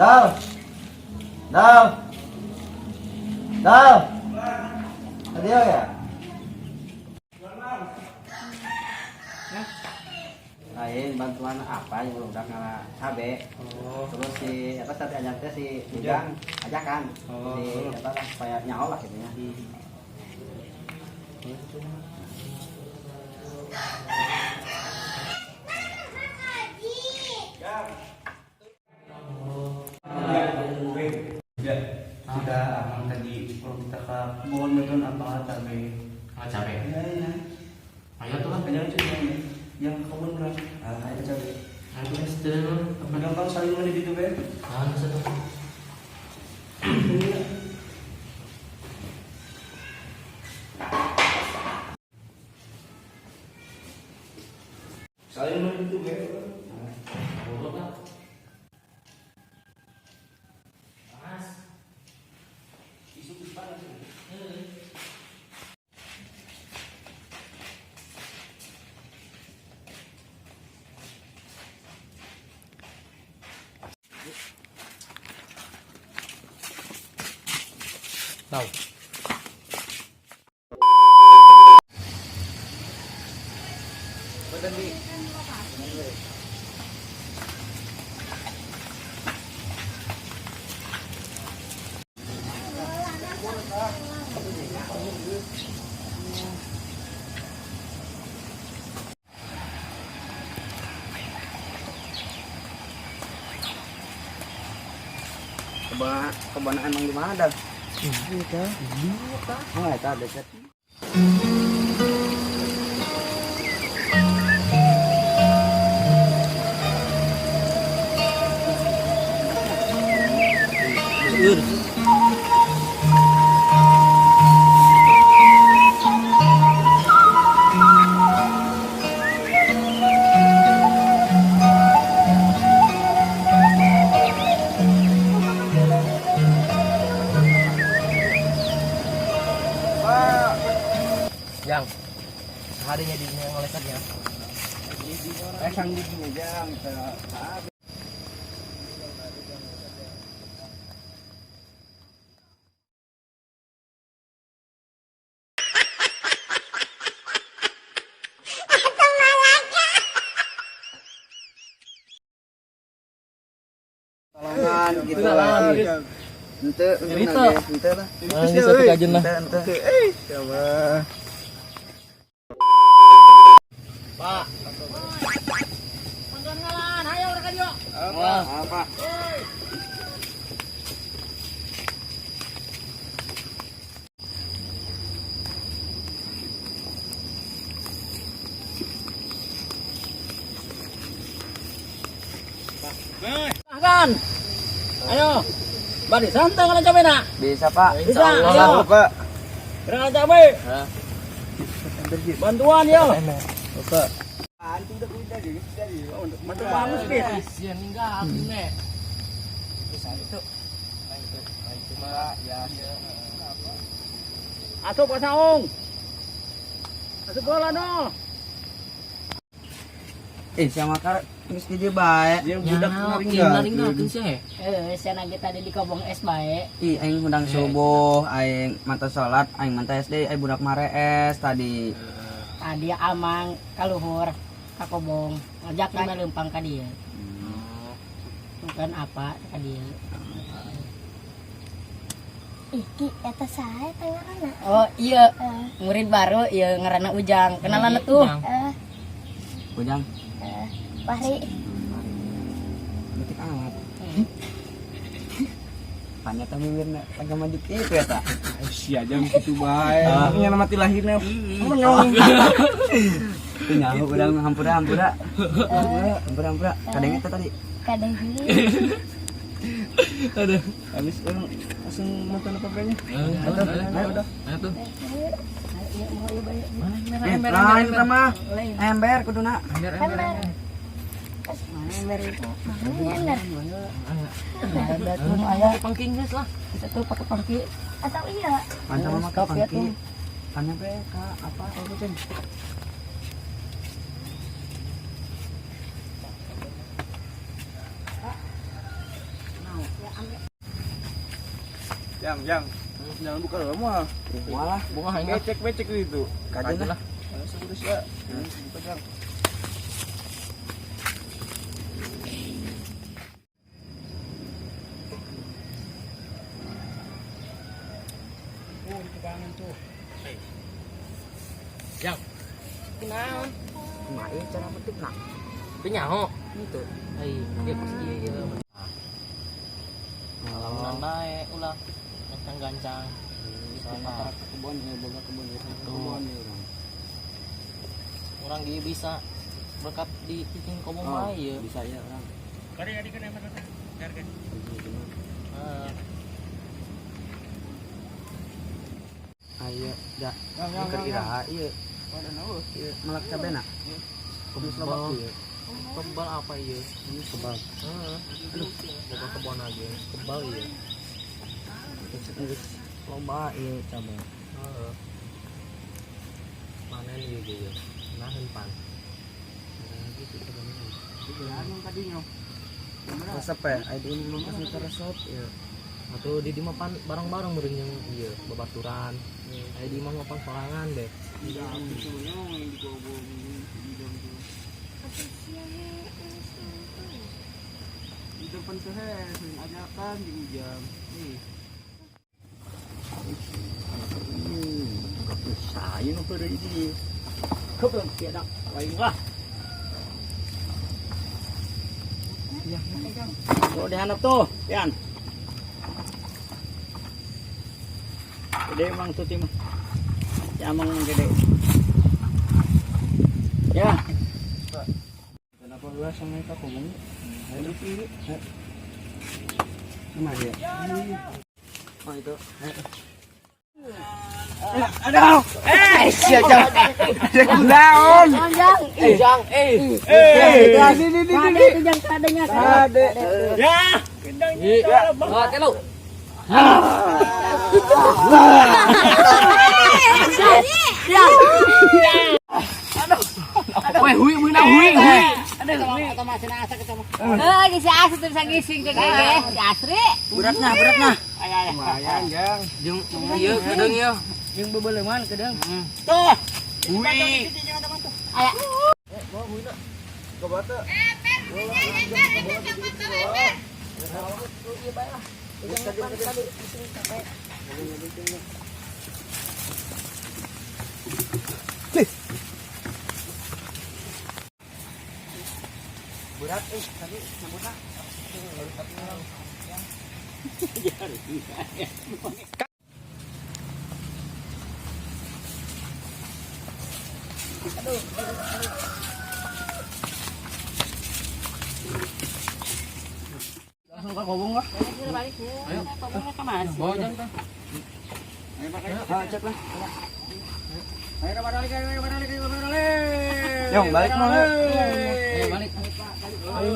Dal. Dal. Dal. Tadi ya? Lain bantuan apa yang udah ngalah cabe. Terus si apa tadi ajaknya si Ujang ajakan. Si apa lah supaya nyawa lah gitu ya. Ya, sudah aman tadi kalau kita ke kebun itu apa cabai. Cabai. Ya. Ayo tuh lah. Ayo coba yang kebun berapa? Ayo cabai. Aku sedang Gampang saling mana gitu kan? satu. Saling mana gitu kan? Buruk lah. Mas. Isu depan aja. Tahu. Tadi. Kebanaan emang di mana dah? Ini kah? Oh, eta dekat. Yang harinya di sini yang ngelekat ya. Sang di sini jang. Tolongan gitu lah. Ente lah. Ini satu kajen lah. Ente. Coba. Pak. Panggilan ngalan, ayo rekan yuk. Apa? Makan. Ayo. Bari santai ngalan cabai nak. Bisa, Pak. Bisa, ayo. Pak. Ngalan cabai. Bantuan yo. Oke. Bantu bagus bis. Sian enggak nih. Asup ke saung. Asup bola no. Sama kar geus di dieu bae. Dia budak Naringgalkeun sih. Saya nage tadi di kobong es bae. Ih, aing hundang subuh, aing mata salat, aing manta SD, aing budak mare es tadi. Tadi amang kaluhur ka kobong. Ngajak kan lempang ka dieu. Bukan apa ka dieu. Iki eta saha eta ngaranna? Oh iya, murid baru iya ngaranna Ujang. Kenalan tuh. Ujang, Fahri. betik amat. Ternyata bibirna kagak maju kieu eta. Si aja gitu bae. Nya nama ti lahirna. Teu nyaho urang hampura. Hampura. Kadang eta tadi. Kadang heuli. Aduh, habis orang langsung makan apa kayaknya? Udah. Ayo tuh. Lain mah. Ember kuduna. Ember. Ember itu. Mana Ada tuh aya Pangking geus lah. kita tuh pakai pangki. atau iya? Manta mah Stop ya pangki. tuh. Kan nyampe ka apa itu teh? Jang. Jangan buka dulu mah. Walah, bunga hanya. Becek itu. Kajen lah. Terus ya. Buka Jang. Yang. Kenal. Mai cara petik nak. Penyaho. Itu. Ai, dia pasti ya. Lawan naik ulah. Gancang-gancang. Soalnya kebun ya, boga kebun ya. Kebun ya orang. orang dia bisa berkat di titik komo Oh, ya. bisa ya orang. Kari adik kan emang kan. Harga. Ayo, dak. Yang iraha ieu. Ada nawa. Ieu melak cabena. Kebun lobak ieu. Kebal apa ya? Ini kebal. Aduh, boga kebon aja. Kebal ya. Loba ieu cabe. Heeh. Panen ieu ge. Nah hempan. Gitu sebenarnya. Itu anu kadinya. Resep ya, ada ini belum kasih resep ya. Atau di mah pan bareng-bareng meureun yang ieu babaturan. Aya di mah pan sorangan deh. Tidak sebenarnya yang digobong bidang tuh. Di depan tuh sering ajakan di ujang. Saya nu pada ini. Kebun tiada lain lah. Ya, tuh dihanap tuh, Pian. Gede emang tuh tim. Si Amang gede. Ya. Kenapa luas sama kita ngomong? Ayo pilih. Mana dia? Oh itu. Aduh. Siapa? Ada kudaon. Jang. Jang, Kade itu jang kadenya. Ada. Ya. Wah, telu. Weh, hui. Atau masih nasa ketemu. Si Asri terus gising ke gege. Si Asri. Beratnya. Lumayan, Jang. Jeung ieu kedeung ieu. Yang bebeleman kedeng. Tuh. Hui. Aya. Berat tadi nyambutna. Langsung ke gobong lah. Balik. Ayo. Topongnya ke mana? Bawa jang tah. Cek lah. Ayo balik. Yong, balik mau. Ayo balik.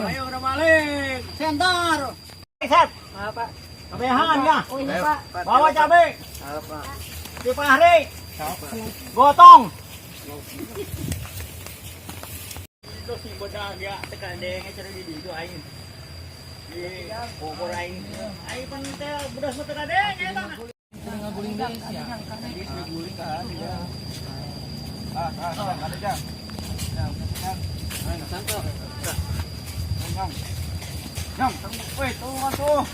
Ayo udah balik. Sentor. Set. Apa? Kebehan ya. Oh iya Pak. Bawa cabai. Apa? Si Fahri. Gotong. Terus si bodak ya tekan deng cara di ditu aing. Di bogor aing. Aing pan teh budak tekan deng eta. Ngaguling deui sia. Guling kan. Ada jam. Ayo santo. Jam, weh, tunggu tuh.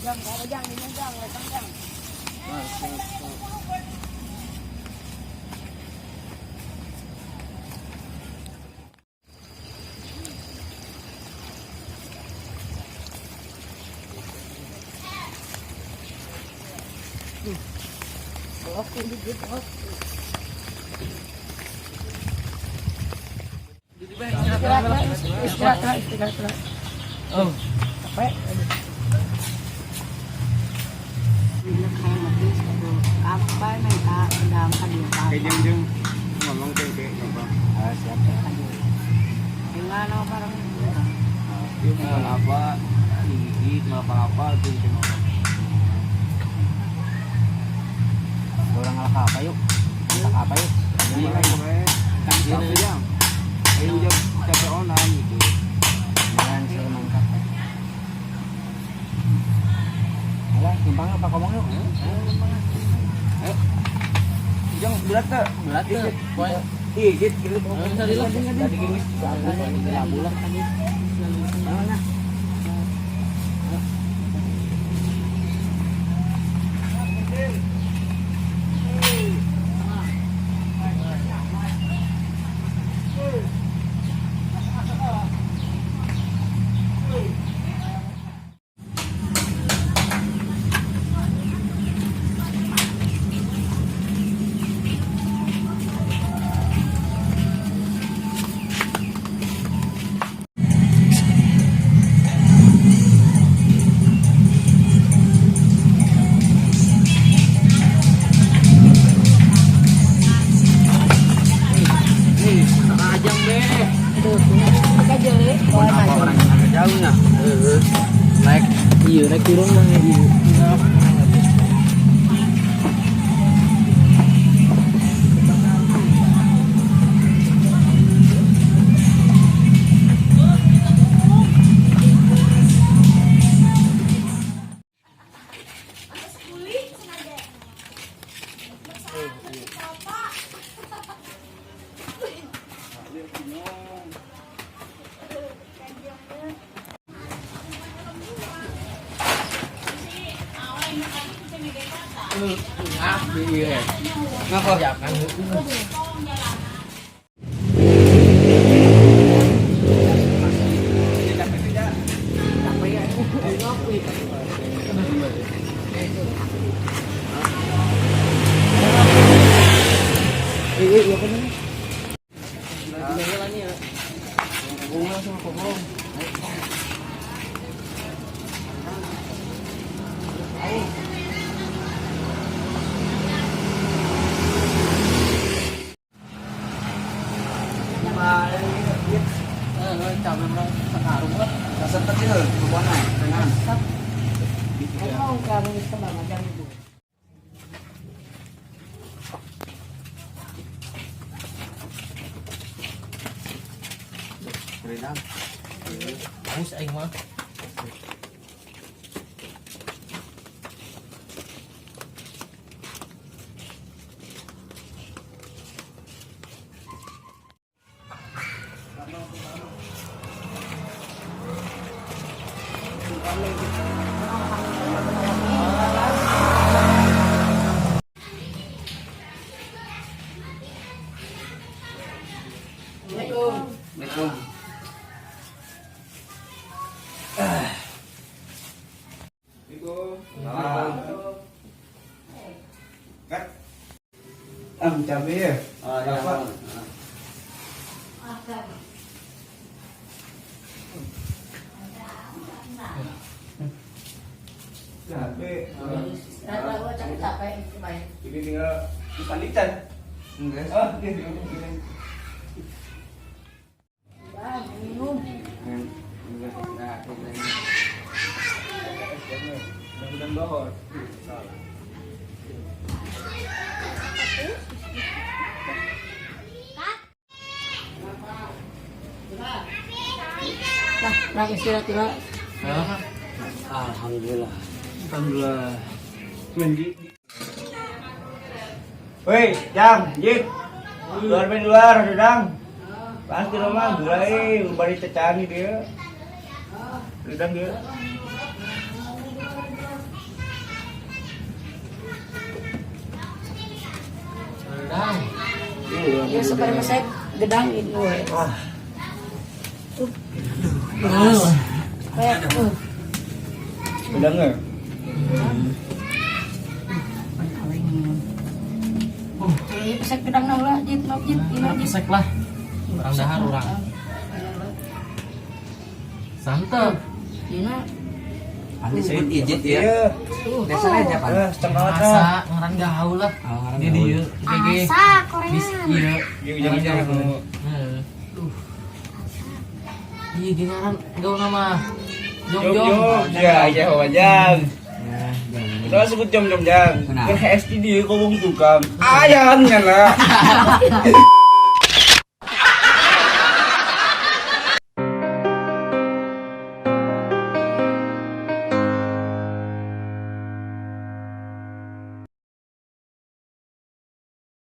Jang, kalau jang ini jang, letang jang. Istirahat. Oh. Capek. Apa mereka undang hadir Jeng ngomong teh apa? Siapa? dengan barang Apa? Gigit apa tuh cuma. Orang ngalah apa yuk? Masak apa yuk? Ini kan gue. gampang apa ngomong yuk. Ayo. Jong berat tuh. Berat tuh. Poin. Ijit gitu. Tadi lah. Tadi gini. Labu lah tadi. Mana? Jauhnya. Naik iya naik turun mah gitu. Iya. Ngapa? Jangan. Haus aing mah. Cabai ya? Apa? Cabai. Ini tinggal dipanitan. Enggak. Oh, ini. Minum. Dan bawah. Nah, istirahat dulu. Alhamdulillah. Alhamdulillah. Mandi. Woi, Jam, Jit. Luar main luar, Dedang. Pasti rumah gerai, bari cecani dia. Dedang dia. Sedang. Ya seperti masih gedang itu. Wah. Kayak Dedang enggak? bisa gedang lah, jit, ini Sek lah. Orang dahar orang. Santai. Ini Andi sebut ijit ya. Iya. Dasarnya siapa? Setengah Masa ngaran gaul lah. Di dieu. Gege. Asa Korea. Bis iya. Jangan-jangan mau. Iya di ngaran gaul nama. Jom. Ya, aja wajang. Kita sebut jom jang. Kan SD dia ngomong tukang. Ayam nyala.